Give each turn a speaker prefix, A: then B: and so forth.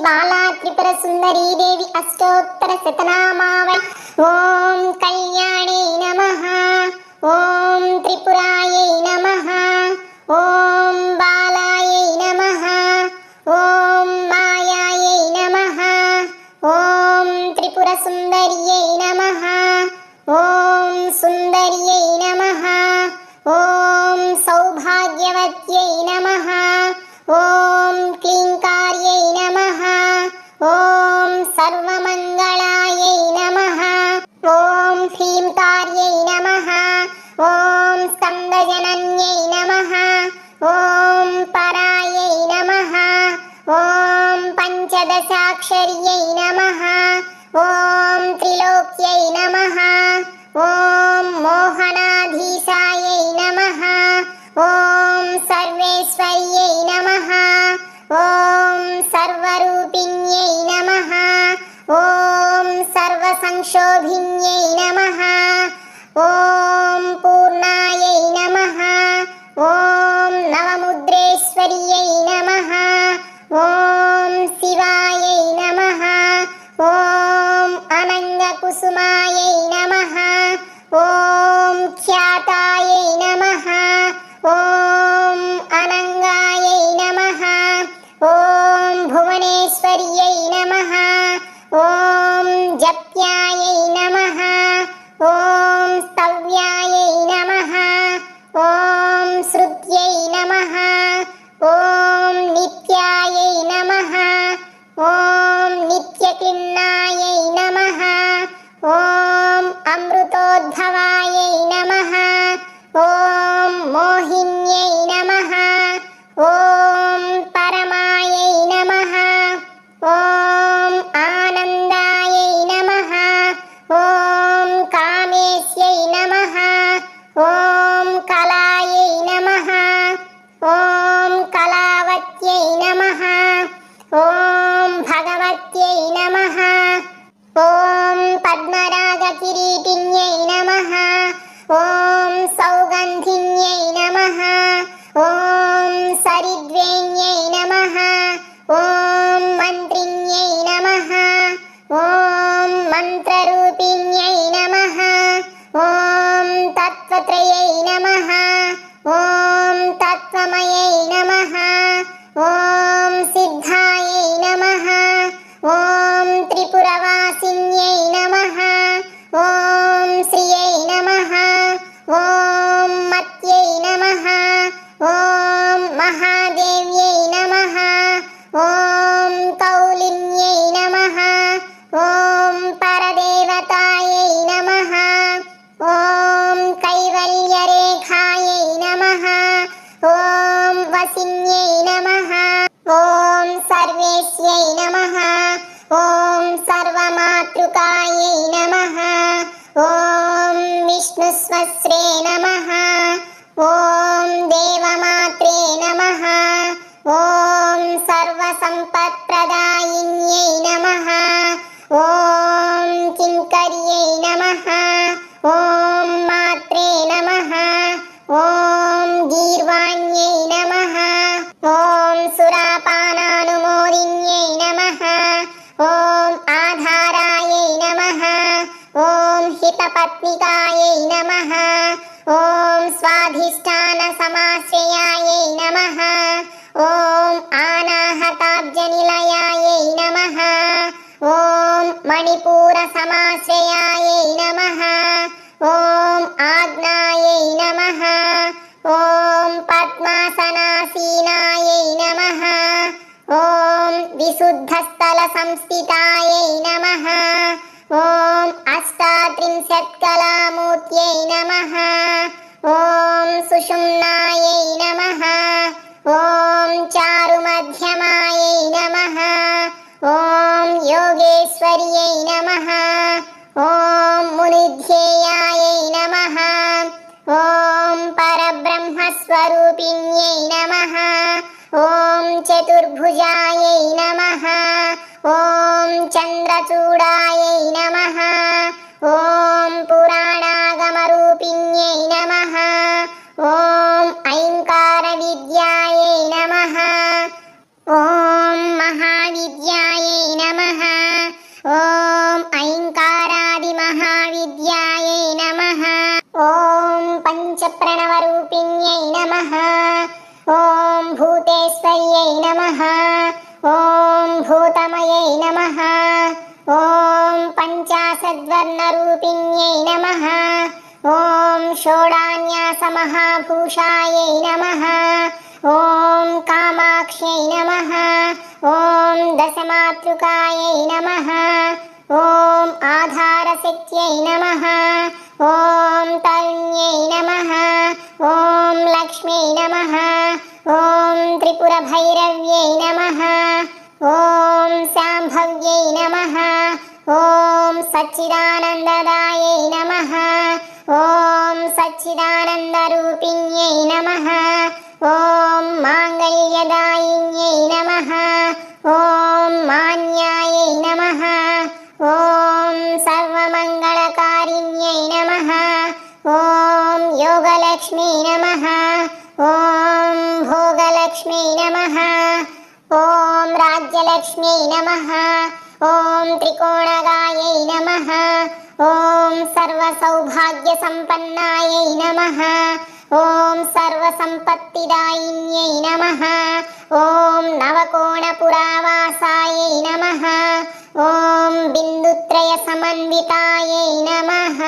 A: बाला त्रिपुर सुंदरी देवी अष्टोत्तर शतनामावली। ओम कल्याणी नमः। ओम त्रिपुरायै नमः। ओम बालायै नमः। ओम मायायै नमः। ओम त्रिपुर सुंदर्यै नमः। ओम सुंदर्यै नमः। ओम सौभाग्यवत्यै नमः। ओम क्लींकार्यै नमः। ओम सर्वमंगलायै नमः। ओम ह्रींकार्यै नमः। ओम स्कंदजनन्यै नमः। ओम परायै नमः। ओम पंचदशाक्षर्यै नमः। ओम त्रिलोक्यै नमः। ओम मोहनाधीशायै नमः। ओम सर्वेश्वर्यै नमः। ओम सर्वरूपिण्यै नमः। ओम सर्वसंक्षोभिन्यै नमः। ओम पूर्णायै नमः। ओम नवमुद्रेश्वर्यै नमः। ओम शिवायै नमः। ओम अनंगकुसुमायै नमः। ओम ख्यातायै नमः। ओम अनंगायै नमः। ओम भुवनेश्वर्यै नमः। ओम जप्यायै नमः। ओम स्तव्यायै नमः। ओम श्रुत्यै नमः। ओम नित्यायै नमः। ओम नित्यक्लिन्नायै नमः। ओम अमृतोद्भवायै नमः। ओम मोहिन्यै नमः। ओम परमायै नमः। ओम आनन्दायै नमः। ओम कामेश्यै नमः। ओम कलायै नमः। ओम कलावत्यै नमः। ओम भगवत्यै नमः। ओम पद्मरागकिरीटिन्यै नमः। ओम सौगन्धिन्यै नमः। ओम सरिद्वेण्यै नमः। ओम मन्त्रिण्यै नमः। ओम मन्त्ररूपिण्यै नमः। ओम तत्त्वत्रयै नमः। ओम तत्त्वमयै नमः। ओम सिद्धायै नमः। ओम त्रिपुरवासिन्यै नमः। ओम श्रियै नमः। ओम मत्यै नमः। ओम महादेव्यै नमः। ओम कौलिन्यै नमः। ओम परदेवतायै नमः। ओम कैवल्यरेखायै नमः। ओम वसिन्यै नमः। ओम सर्वेश्यै नमः। ओम सर्वमातृकायै नमः। ओम विष्णुस्वस्रे नमः। ओम देवमात्रे नमः। ओम सर्वसम्पत्प्रदायिन्यै नमः। ओम किङ्कर्यै नमः। ओम मात्रे नमः। ओम गीर्वाण्यै नमः। ओम सुरापानानुमोदिन्यै नमः। ओम आधारायै नमः। ओम हितपत्निकायै नमः। ओम स्वाधिष्ठानसमाश्रयायै नमः। ओम आनाहताब्जनिलयायै नमः। ओम मणिपूरसमाश्रयायै नमः। ओम आज्ञायै नमः। ओम पद्मासनासीनायै नमः। ओम विशुद्धस्थलसंस्थितायै नमः। ओम अष्टात्रिंशत्कलामूर्त्यै नमः। ओम सुषुम्नायै नमः। ओम चारुमध्यमायै नमः। ओम योगेश्वर्यै नमः। ओम मुनिध्येयायै नमः। ओम परब्रह्मस्वरूपिण्यै नमः। ओम चतुर्भुजायै नमः। ओम चन्द्रचूडायै नमः। ओम पुराणागमरूपिण्यै नमः। ओम ऐङ्कारविद्यायै नमः। ओम महाविद्यायै ॐ ऐङ्कारादिमहाविद्यायै नमः। ॐ पञ्चप्रणवरूपिण्यै नमः। ॐ भूतेश्वर्यै नमः। ॐ भूतमयै नमः। ॐ पञ्चाशद्वर्णरूपिण्यै नमः। ॐ षोडान्यासमहाभूषायै नमः। ॐ कामाक्ष्यै नमः। ॐ दशमातृकायै नमः। ॐ आधारशक्त्यै नमः। ॐ तरुण्यै नमः। ॐ लक्ष्म्यै नमः। ॐ त्रिपुरभैरव्यै नमः। ॐ शाम्भव्यै नमः। ॐ सच्चिदानन्ददायै नमः। ॐ सच्चिदानन्दरूपिण्यै नमः। ॐ माङ्गल्यदायिन्यै नमः। ॐ मान्यायै नमः। ॐ सर्वमङ्गलकारिण्यै नमः। ॐ योगलक्ष्मी नमः। ॐ भोगलक्ष्मी नमः। ॐ राज्यलक्ष्मी नमः। ॐ त्रिकोणगायै नमः। ॐ सर्वसौभाग्यसम्पन्नायै नमः। ॐ सर्वसम्पत्तिदायिन्यै नमः। ॐ नवकोणपुरावासायै नमः। ॐ बिन्दुत्रयसमन्वितायै नमः।